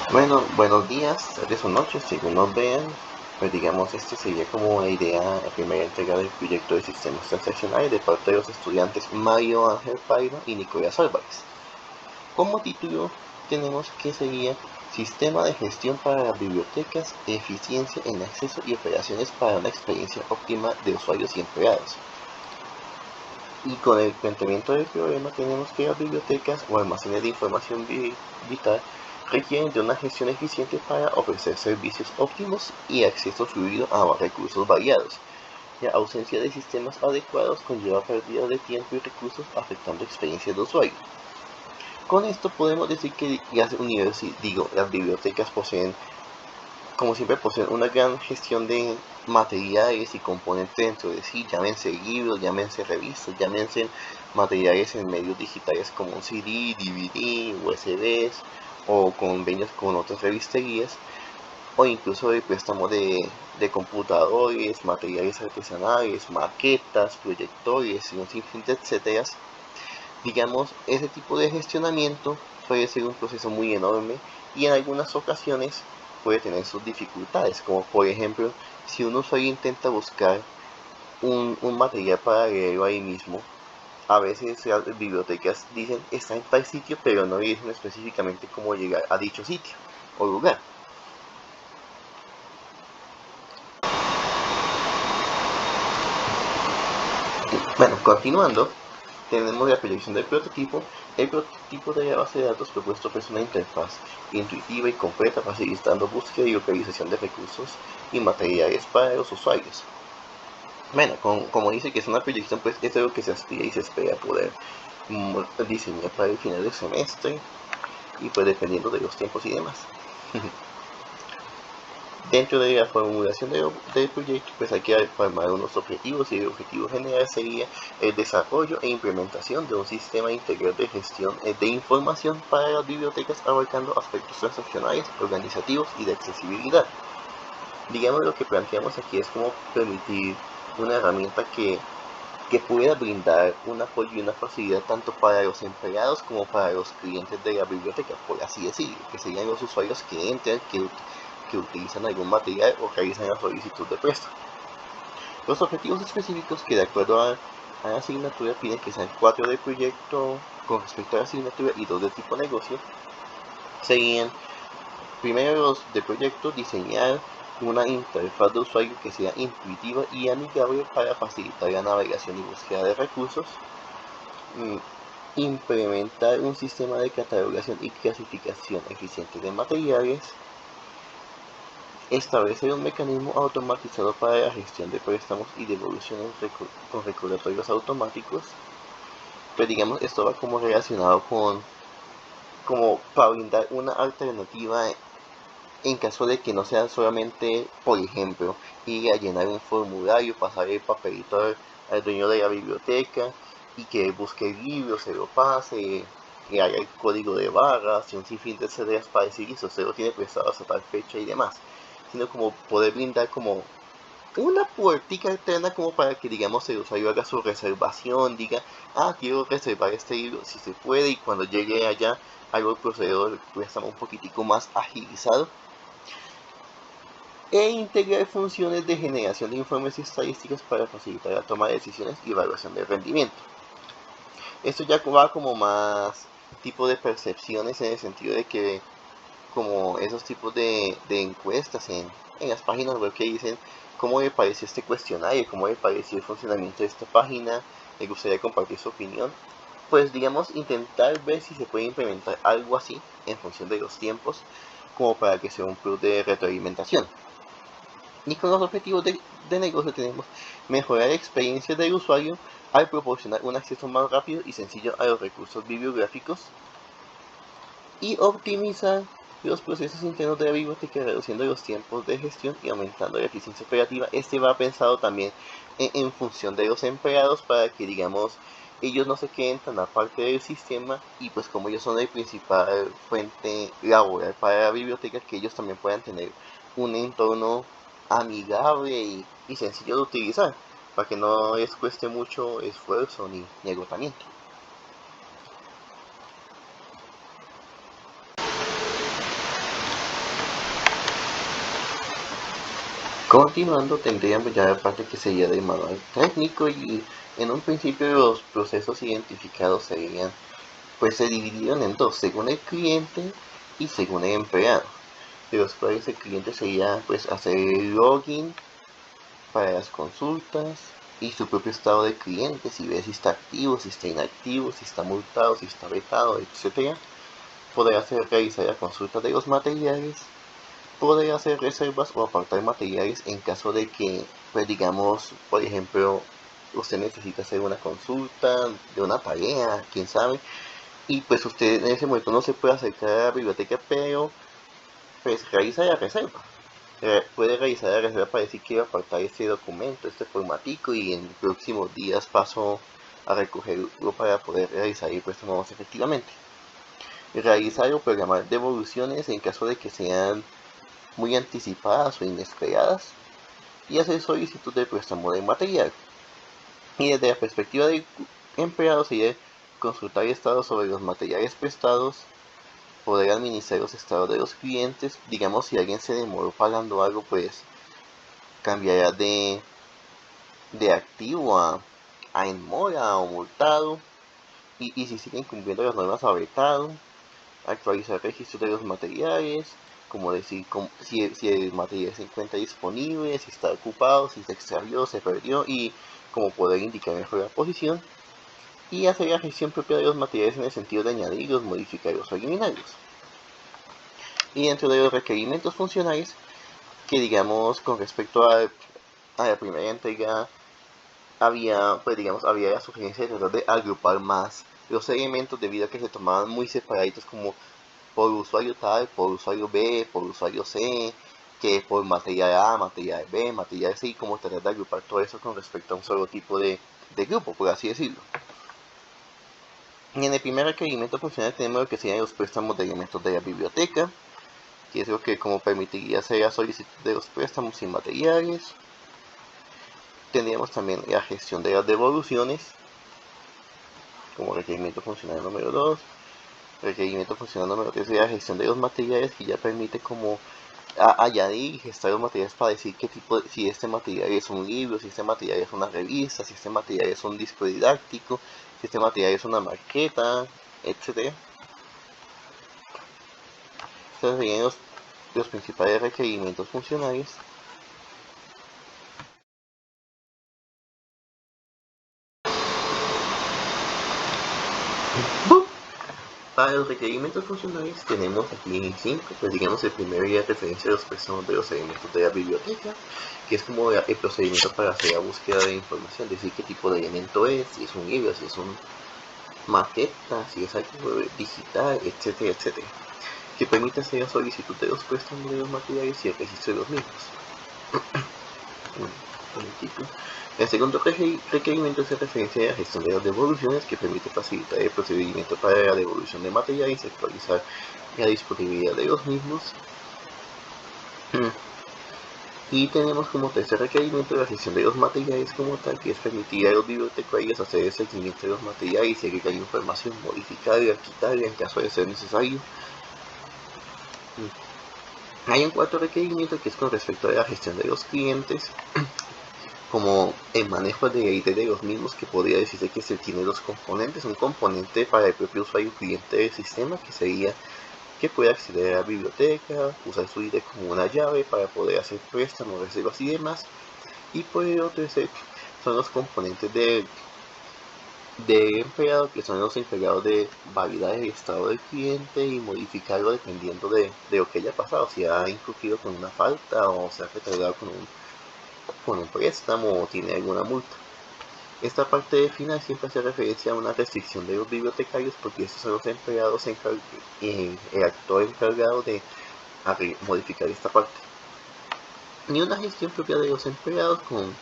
Bueno, buenos días, tardes o noches, según nos vean. Pues digamos, esto sería como la idea, la primera entrega del proyecto de sistemas transaccionales de parte de los estudiantes Mario Ángel Paiva y Nicolás Álvarez. Como título tenemos que sería Sistema de gestión para las bibliotecas, eficiencia en acceso y operaciones para una experiencia óptima de usuarios y empleados. Y con el planteamiento del problema tenemos que las bibliotecas o almacenes de información vital requieren de una gestión eficiente para ofrecer servicios óptimos y acceso fluido a recursos variados. La ausencia de sistemas adecuados conlleva pérdida de tiempo y recursos afectando experiencias de usuario. Con esto podemos decir que las bibliotecas poseen, como siempre, poseen una gran gestión de materiales y componentes dentro de sí, llámense libros, llámense revistas, llámense materiales en medios digitales como un CD, DVD, USBs o convenios con otras revisterías, o incluso el préstamo de computadores, materiales artesanales, maquetas, proyectores y un sinfín de etcétera. Digamos, ese tipo de gestionamiento puede ser un proceso muy enorme y en algunas ocasiones puede tener sus dificultades, como por ejemplo, si un usuario intenta buscar un material para leerlo ahí mismo, a veces las bibliotecas dicen está en tal sitio, pero no dicen específicamente cómo llegar a dicho sitio o lugar. Bueno, continuando, tenemos la proyección del prototipo. El prototipo de la base de datos propuesto es una interfaz intuitiva y completa, facilitando búsqueda y localización de recursos y materiales para los usuarios. Bueno, como dice que es una proyección, pues es algo que se aspira y se espera poder diseñar para el final del semestre y pues dependiendo de los tiempos y demás. Dentro de la formulación del proyecto, pues hay que formar unos objetivos y el objetivo general sería el desarrollo e implementación de un sistema integral de gestión de información para las bibliotecas abarcando aspectos transaccionales, organizativos y de accesibilidad. Digamos, lo que planteamos aquí es como permitir una herramienta que pueda brindar un apoyo y una facilidad tanto para los empleados como para los clientes de la biblioteca, por así decirlo, que serían los usuarios que entran, que utilizan algún material o realizan la solicitud de préstamo. Los objetivos específicos que de acuerdo a la asignatura piden que sean 4 del proyecto con respecto a la asignatura y 2 de tipo negocio, serían primero los de proyecto, diseñar una interfaz de usuario que sea intuitiva y amigable para facilitar la navegación y búsqueda de recursos, implementar un sistema de catalogación y clasificación eficiente de materiales, establecer un mecanismo automatizado para la gestión de préstamos y devoluciones con recordatorios automáticos. Pues digamos, esto va como relacionado con como para brindar una alternativa en caso de que no sea solamente, por ejemplo, ir a llenar un formulario, pasar el papelito al dueño de la biblioteca y que busque el libro, se lo pase, que haga el código de barras y un sinfín de tareas para decir eso, se lo tiene prestado hasta tal fecha y demás, sino como poder brindar como una puertica alterna como para que digamos el usuario haga su reservación, diga, quiero reservar este libro si se puede, y cuando llegue allá hago el procedimiento del préstamo un poquitico más agilizado, e integrar funciones de generación de informes y estadísticas para facilitar la toma de decisiones y evaluación del rendimiento. Esto ya va como más tipo de percepciones en el sentido de que como esos tipos de encuestas en las páginas web que dicen cómo le pareció este cuestionario, cómo le pareció el funcionamiento de esta página, me gustaría compartir su opinión. Pues digamos, intentar ver si se puede implementar algo así en función de los tiempos, como para que sea un plus de retroalimentación. Y con los objetivos de negocio tenemos mejorar la experiencia del usuario al proporcionar un acceso más rápido y sencillo a los recursos bibliográficos y optimizar los procesos internos de la biblioteca, reduciendo los tiempos de gestión y aumentando la eficiencia operativa. Este va pensado también en función de los empleados para que, digamos, ellos no se queden tan aparte del sistema y pues como ellos son el principal fuente laboral para la biblioteca, que ellos también puedan tener un entorno amigable y sencillo de utilizar, para que no les cueste mucho esfuerzo ni agotamiento. Continuando, tendríamos ya la parte que sería del manual técnico y en un principio los procesos identificados serían, pues se dividieron en dos, según el cliente y según el empleado, de los cuales el cliente sería pues hacer el login para las consultas y su propio estado de cliente, si ve si está activo, si está inactivo, si está multado, si está vetado, etc. Poder realizar la consulta de los materiales, poder hacer reservas o apartar materiales en caso de que, pues digamos, por ejemplo, usted necesita hacer una consulta de una tarea, quién sabe, y pues usted en ese momento no se puede acercar a la biblioteca, pero pues realiza la reserva. Puede realizar la reserva para decir que quiero apartar este documento, este formatico, y en próximos días paso a recogerlo para poder realizar el préstamo más efectivamente. Realizar o programar devoluciones en caso de que sean muy anticipadas o inesperadas, y hacer solicitud de préstamo de material. Y desde la perspectiva del empleado sería consultar estados sobre los materiales prestados, poder administrar los estados de los clientes. Digamos, si alguien se demoró pagando algo, pues cambiará de activo a en mora o multado, y si siguen cumpliendo las normas a vetado. Actualizar el registro de los materiales, como decir si el material se encuentra disponible, si está ocupado, si se extravió, se perdió, y como poder indicar mejor la posición, y hacer la gestión propia de los materiales en el sentido de añadirlos, modificarlos o eliminarlos. Y dentro de los requerimientos funcionales, que digamos con respecto a la primera entrega había, pues digamos, había la sugerencia de tratar de agrupar más los elementos debido a que se tomaban muy separaditos, como por usuario tal, por usuario B, por usuario C, que por material A, material B, material C, y como tratar de agrupar todo eso con respecto a un solo tipo de grupo, por así decirlo. Y en el primer requerimiento funcional tenemos lo que serían los préstamos de elementos de la biblioteca, que es lo que como permitiría hacer la solicitud de los préstamos y materiales. Tendríamos también la gestión de las devoluciones, como requerimiento funcional número 2. Requerimiento funcional número 3 es la gestión de los materiales, que ya permite como añadir y gestar los materiales para decir qué tipo si este material es un libro, si este material es una revista, si este material es un disco didáctico, si este material es una maqueta, etc. Estos serían los principales requerimientos funcionales. Para los requerimientos funcionales tenemos aquí 5, pues digamos el primero ya referencia a los préstamos de los elementos de la biblioteca, que es como el procedimiento para hacer la búsqueda de información, decir qué tipo de elemento es, si es un libro, si es una maqueta, si es algo digital, etcétera, etcétera, que permite hacer la solicitud de los préstamos de los materiales y el registro de los mismos. El segundo requerimiento es referencia a la gestión de las devoluciones, que permite facilitar el procedimiento para la devolución de materiales y actualizar la disponibilidad de los mismos. Y tenemos como tercer requerimiento la gestión de los materiales como tal, que es permitir a los bibliotecarios hacer el seguimiento de los materiales y agregar información, modificarla, quitarla en caso de ser necesario. Hay un cuarto requerimiento que es con respecto a la gestión de los clientes, como el manejo de la ID de los mismos, que podría decirse que se tiene dos componentes: un componente para el propio usuario cliente del sistema, que sería que pueda acceder a la biblioteca, usar su ID como una llave para poder hacer préstamos, reservas y demás, y por el otro son los componentes de empleado, que son los encargados de validar el estado del cliente y modificarlo dependiendo de lo que haya pasado, si ha incurrido con una falta o se ha retardado con un préstamo o tiene alguna multa. Esta parte final siempre hace referencia a una restricción de los bibliotecarios, porque estos son los empleados el actor encargado de modificar esta parte. Y una gestión propia de los empleados, con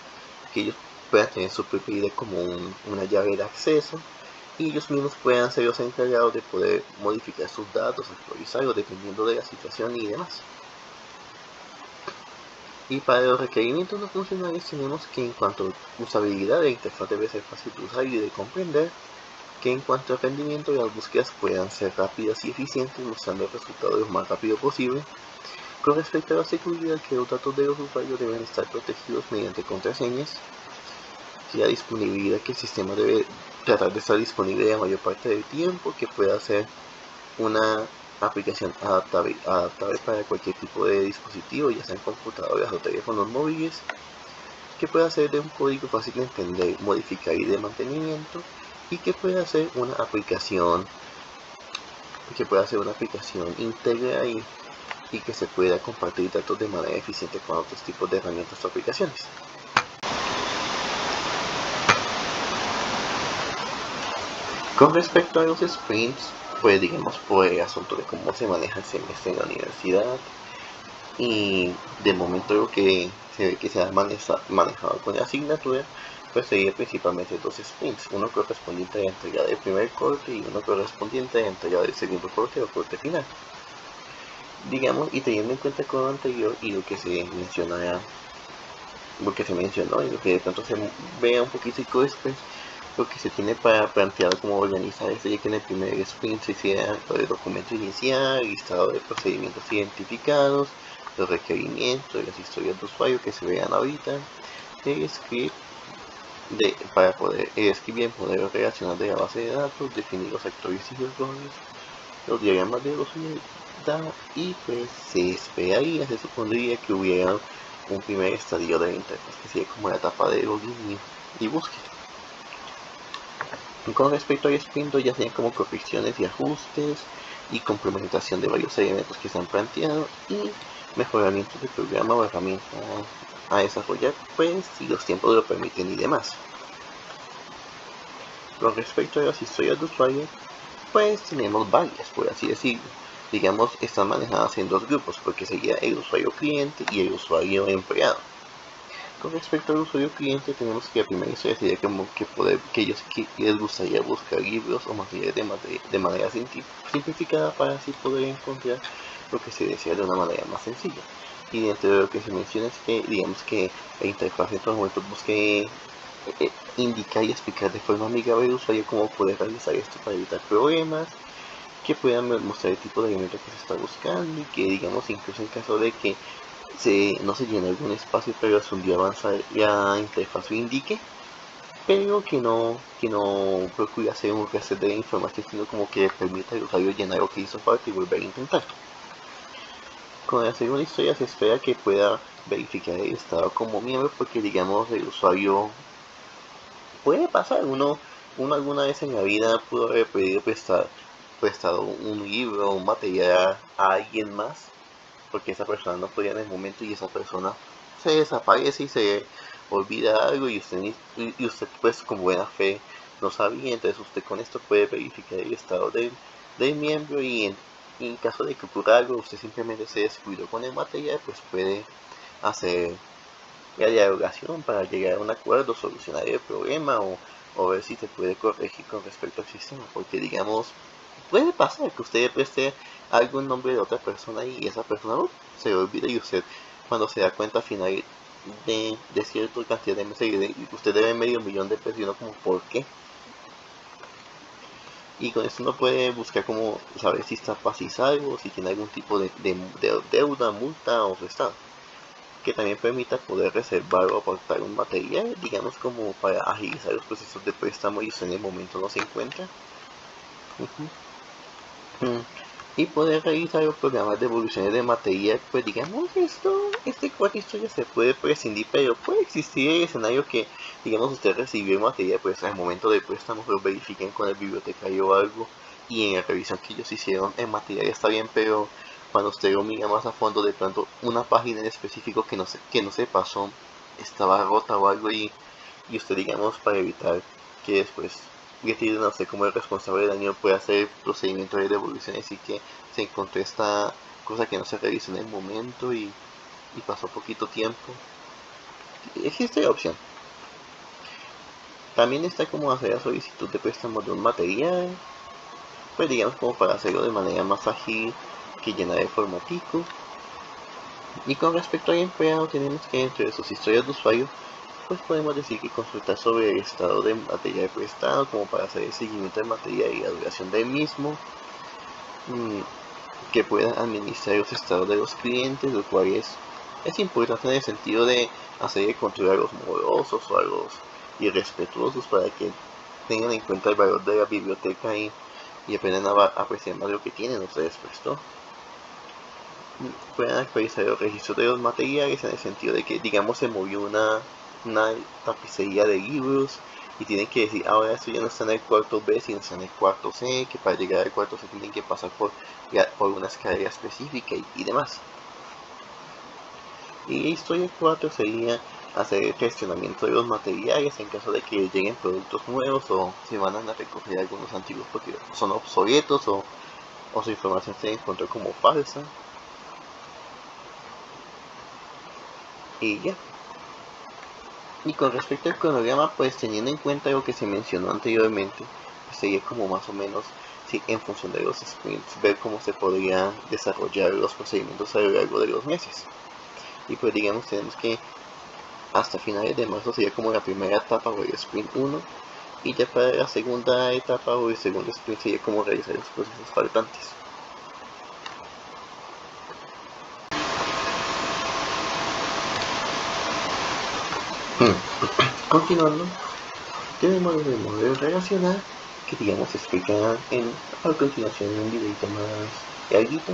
que ellos puedan tener su propia ID como una llave de acceso, y ellos mismos puedan ser los encargados de poder modificar sus datos, actualizarlos dependiendo de la situación y demás. Y para los requerimientos no funcionales tenemos que en cuanto a usabilidad, la interfaz debe ser fácil de usar y de comprender, que en cuanto a rendimiento, las búsquedas puedan ser rápidas y eficientes, mostrando el resultado lo más rápido posible, Con respecto a la seguridad, que los datos de los usuarios deben estar protegidos mediante contraseñas, y la disponibilidad, que el sistema debe tratar de estar disponible la mayor parte del tiempo, que pueda ser una aplicación adaptable para cualquier tipo de dispositivo, ya sean computadoras o teléfonos móviles, que pueda ser de un código fácil de entender, modificar y de mantenimiento, y que pueda ser una aplicación íntegra y que se pueda compartir datos de manera eficiente con otros tipos de herramientas o aplicaciones. Con respecto a los sprints, pues digamos por el asunto de cómo se maneja el semestre en la universidad, y de momento lo que se ve que se ha manejado con la asignatura, pues sería principalmente dos sprints, uno correspondiente a la entrega del primer corte y uno correspondiente a la entrega del segundo corte o corte final. Digamos, y teniendo en cuenta con lo anterior y lo que se mencionó y lo que de pronto se vea un poquitico después, lo que se tiene para plantear cómo organizar es que en el primer sprint se hiciera el documento inicial, listado de procedimientos identificados, los requerimientos y las historias de usuario que se vean ahorita, el script para poder escribir en poder relacionar de la base de datos, definir los actores y los roles, los diagramas de velocidad, y pues se esperaría, se supondría que hubiera un primer estadio de la interfaz, que sería como la etapa de login y búsqueda. Con respecto al sprint 2 ya serían como correcciones y ajustes y complementación de varios elementos que se han planteado y mejoramientos de programa o herramienta a desarrollar, pues si los tiempos lo permiten y demás. Con respecto a las historias de usuario, pues tenemos varias, por así decirlo. Digamos, están manejadas en dos grupos, porque sería el usuario cliente y el usuario empleado. Con respecto al usuario cliente, tenemos que la primera historia sería como que ellos les gustaría buscar libros o materiales de manera simplificada para así poder encontrar lo que se desea de una manera más sencilla. Y dentro de lo que se menciona es que, digamos, que la interfaz en estos momentos busque indicar y explicar de forma amigable al usuario cómo poder realizar esto para evitar problemas, que puedan mostrar el tipo de elemento que se está buscando y que, digamos, incluso en caso de que no se llene algún espacio pero es un día avanzar la interfaz lo indique, pero que no procure hacer un reset de la información, sino como que permita al usuario llenar lo que hizo falta y volver a intentar. Con la segunda historia se espera que pueda verificar el estado como miembro, porque digamos el usuario puede pasar, uno alguna vez en la vida pudo haber pedido prestado un libro o un material a alguien más, porque esa persona no podía en el momento y esa persona se desaparece y se olvida algo y usted pues con buena fe no sabía. Entonces usted con esto puede verificar el estado del miembro y en caso de que ocurra algo, usted simplemente se descuidó con el material, pues puede hacer la dialogación para llegar a un acuerdo, solucionar el problema o ver si se puede corregir con respecto al sistema, porque digamos, puede pasar que usted preste algo en nombre de otra persona y esa persona se olvida y usted cuando se da cuenta al final de cierta cantidad de meses y usted debe $500,000 de pesos y uno como ¿por qué? Y con esto uno puede buscar como saber si está paz y salvo, si tiene algún tipo de deuda, multa o estado, que también permita poder reservar o aportar un material, digamos como para agilizar los procesos de préstamo y usted en el momento no se encuentra. Y poder realizar los programas de evoluciones de material, pues digamos este cuarto historia se puede prescindir, pero puede existir el escenario que, digamos, usted recibió el material, pues al momento de préstamo lo verifiquen con el bibliotecario o algo, y en la revisión que ellos hicieron el material está bien, pero cuando usted lo mira más a fondo, de pronto una página en específico que no se pasó estaba rota o algo, y usted, digamos, para evitar que después deciden a usted como el responsable del daño, puede hacer procedimiento de devolución, así que se encontró esta cosa que no se revisó en el momento y pasó poquito tiempo. Existe la opción. También está como hacer la solicitud de préstamo de un material, pues digamos como para hacerlo de manera más ágil que llenar el formatico. Y con respecto al empleado, tenemos que entre sus historias de usuario, pues podemos decir que consultar sobre el estado de material prestado como para hacer el seguimiento del material y la duración del mismo, que puedan administrar los estados de los clientes, lo cual es importante en el sentido de hacer el control a los morosos o a los irrespetuosos para que tengan en cuenta el valor de la biblioteca y aprendan a apreciar más lo que tienen ustedes puesto. Pueden actualizar los registros de los materiales en el sentido de que, digamos, se movió una tapicería de libros y tienen que decir, ahora esto ya no está en el cuarto B, sino está en el cuarto C, que para llegar al cuarto C tienen que pasar por una escalera específica y demás. Y historia 4 sería hacer el gestionamiento de los materiales en caso de que lleguen productos nuevos o si van a recoger algunos antiguos porque son obsoletos o su información se encontró como falsa. Y ya. Y con respecto al cronograma, pues teniendo en cuenta lo que se mencionó anteriormente, pues sería como más o menos, sí, en función de los sprints, ver cómo se podrían desarrollar los procedimientos a lo largo de los meses. Y pues digamos, tenemos que hasta finales de marzo sería como la primera etapa o el sprint 1, y ya para la segunda etapa o el segundo sprint sería como realizar los procesos faltantes. Continuando, tenemos el modelo relacional que digamos se explica a continuación en un videito más larguito.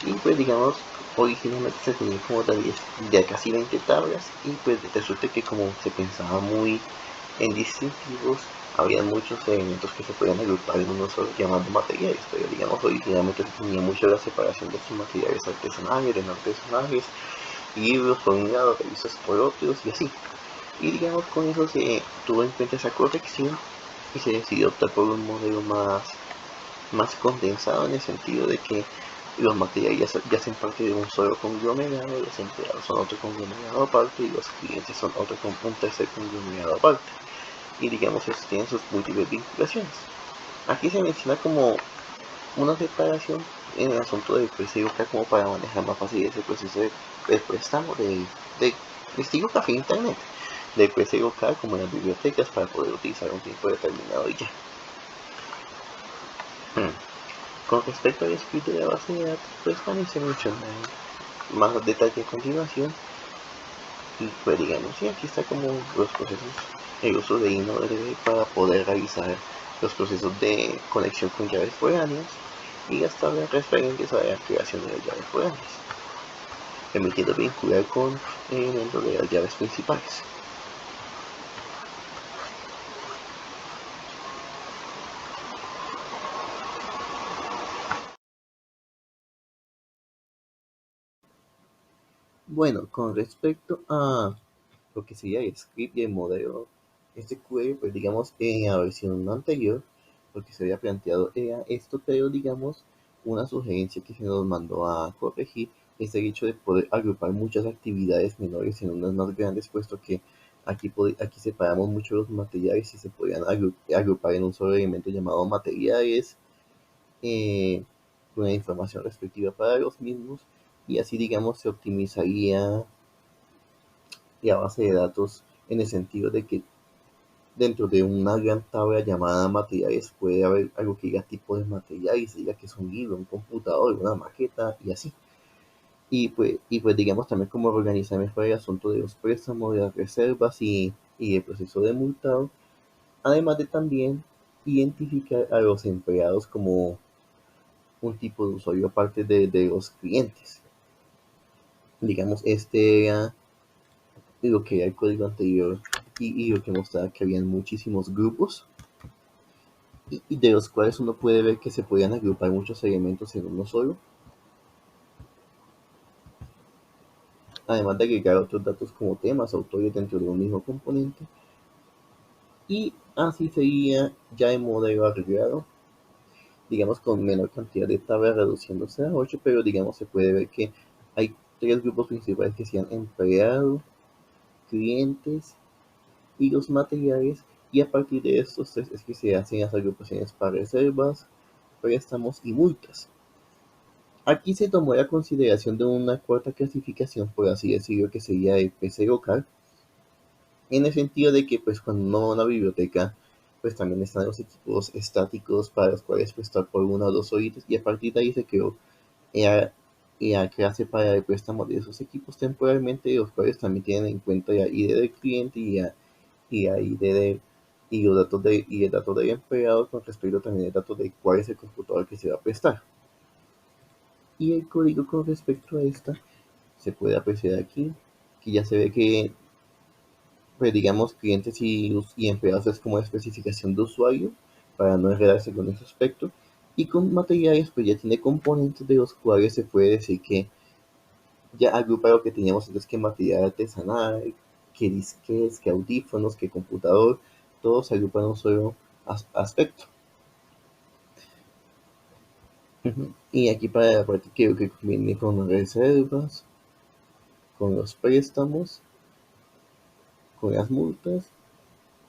Y pues digamos, originalmente se tenía como de casi 20 tablas y pues resulta que como se pensaba muy en distintivos, había muchos elementos que se podían agrupar en uno solo llamando materiales, pero digamos originalmente se tenía mucho la separación de estos materiales artesanales, de no artesanales, libros por un lado, revistas por otros y así. Y digamos con eso se tuvo en cuenta esa corrección y se decidió optar por un modelo más condensado en el sentido de que los materiales ya hacen parte de un solo conglomerado, los empleados son otro conglomerado aparte y los clientes son un tercer conglomerado aparte. Y digamos, estos tienen sus múltiples vinculaciones. Aquí se menciona como una separación en el asunto del PCOK como para manejar más fácil ese proceso de préstamo de estilo café internet, del PCOK como en las bibliotecas para poder utilizar un tiempo determinado y ya. Con respecto al escrito de la base de datos, pues también se menciona más detalle a continuación. Y pues digamos, sí, aquí está como los procesos, el uso de InnoDB para poder realizar los procesos de conexión con llaves foráneas y las tablas referentes a la creación de las llaves foráneas, permitiendo vincular con elementos de las llaves principales. Bueno, con respecto a lo que sería el script y el modelo SQL, pues digamos en la versión anterior, lo que se había planteado era esto, pero digamos una sugerencia que se nos mandó a corregir es el hecho de poder agrupar muchas actividades menores en unas más grandes, puesto que aquí separamos mucho los materiales y se podían agrupar en un solo elemento llamado materiales, con la información respectiva para los mismos, y así digamos se optimizaría la base de datos en el sentido de que dentro de una gran tabla llamada materiales puede haber algo que diga tipo de materiales, diga que es un libro, un computador, una maqueta y así. Y pues digamos también cómo organizar mejor el asunto de los préstamos, de las reservas y el proceso de multado, además de también identificar a los empleados como un tipo de usuario aparte de los clientes. Digamos, este era lo que era el código anterior y lo que mostraba que habían muchísimos grupos y de los cuales uno puede ver que se podían agrupar muchos elementos en uno solo, además de agregar otros datos como temas, autores dentro de un mismo componente, y así sería ya en modelo arreglado, digamos con menor cantidad de tablas reduciéndose a 8, pero digamos se puede ver que hay tres grupos principales que sean empleado, clientes y los materiales, y a partir de estos tres es que se hacen las agrupaciones para reservas, préstamos y multas. Aquí se tomó la consideración de una cuarta clasificación, por así decirlo, que sería el PC local, en el sentido de que pues cuando uno va a una biblioteca pues también están los equipos estáticos para los cuales prestar por 1 o 2 horitas, y a partir de ahí se creó la clase para el préstamo de esos equipos temporalmente, los cuales también tienen en cuenta la ID del cliente y la ID y los datos y el dato del empleado con respecto también al dato de cuál es el computador que se va a prestar. Y el código con respecto a esta se puede apreciar aquí, que ya se ve que, pues digamos, clientes y empleados es como especificación de usuario para no enredarse con ese aspecto. Y con materiales, pues ya tiene componentes de los cuales se puede decir que ya agrupa lo que teníamos antes, que material artesanal, que disquetes, que audífonos, que computador, todos se agrupan en un solo aspecto. Y aquí para la parte que viene con reservas, con los préstamos, con las multas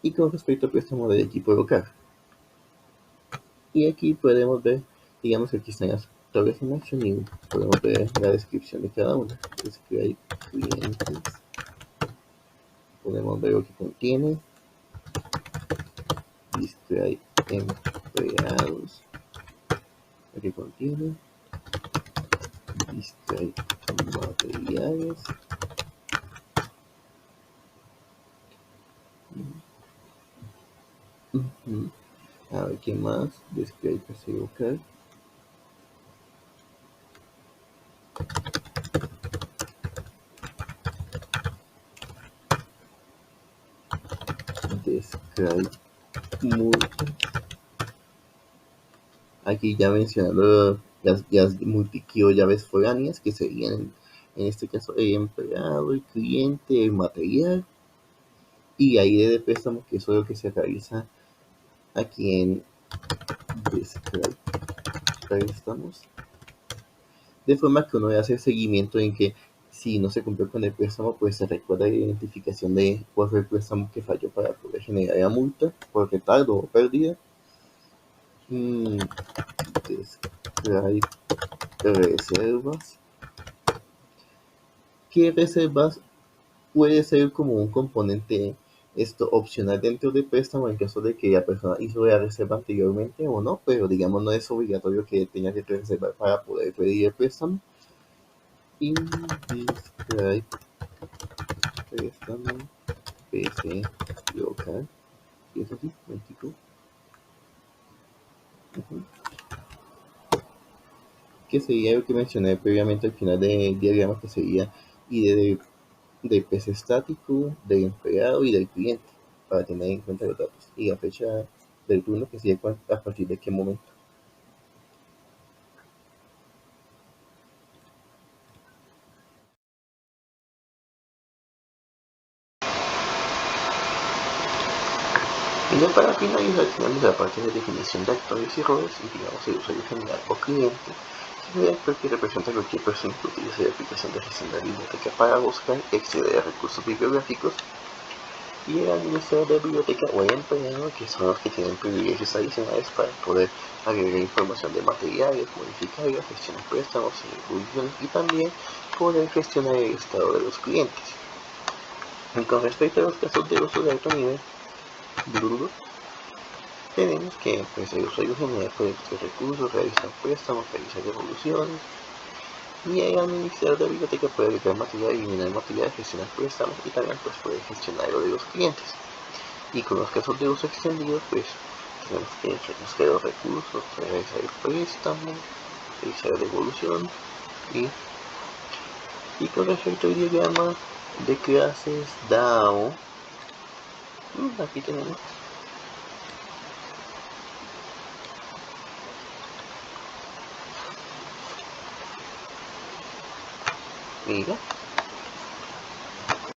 y con respecto al préstamo del equipo local. Y aquí podemos ver, digamos que aquí están las tablas en acción y podemos ver la descripción de cada una. Es que hay clientes, podemos ver lo que contiene, dice hay empleados, lo que contiene, dice hay materiales, a ver qué más, display PC local, describe multa. Aquí ya mencionando las multi-key o llaves foráneas, que serían en este caso el empleado, el cliente, el material y la ID de préstamo, que eso es lo que se realiza aquí en Describe préstamos, de forma que uno hace seguimiento en que si no se cumplió con el préstamo, pues se recuerda la identificación de cuál fue el préstamo que falló para poder generar la multa por retardo o pérdida. Describe reservas. ¿Qué reservas puede ser como un componente opcional dentro del préstamo en caso de que la persona hizo la reserva anteriormente o no, pero digamos no es obligatorio que tenga que reservar para poder pedir el préstamo? Y describe préstamo PC local, y eso sí, México. Que sería lo que mencioné previamente al final del diagrama, que sería ID del PC estático, del empleado y del cliente, para tener en cuenta los datos, y la fecha del turno, que sería a partir de qué momento. Y ya para finalizar, tenemos la parte de definición de actores y roles, y digamos el usuario general o cliente, el actor que representa a cualquier persona que utilice la aplicación de gestión de la biblioteca para buscar y acceder a recursos bibliográficos, y el administrador de la biblioteca o el empleado, que son los que tienen privilegios adicionales para poder agregar información de materiales, modificarlos, gestionar préstamos y evoluciones, y también poder gestionar el estado de los clientes. Y con respecto a los casos de uso de alto nivel, tenemos que pues, el usuario general puede buscar recursos, realizar préstamos, realizar devoluciones, y el administrador de la biblioteca puede agregar material, eliminar material, gestionar préstamos y también pues, puede gestionar lo de los clientes. Y con los casos de uso extendido, pues tenemos que buscar los recursos, realizar el préstamo, realizar la devolución y con respecto al diagrama de clases DAO, aquí tenemos mira,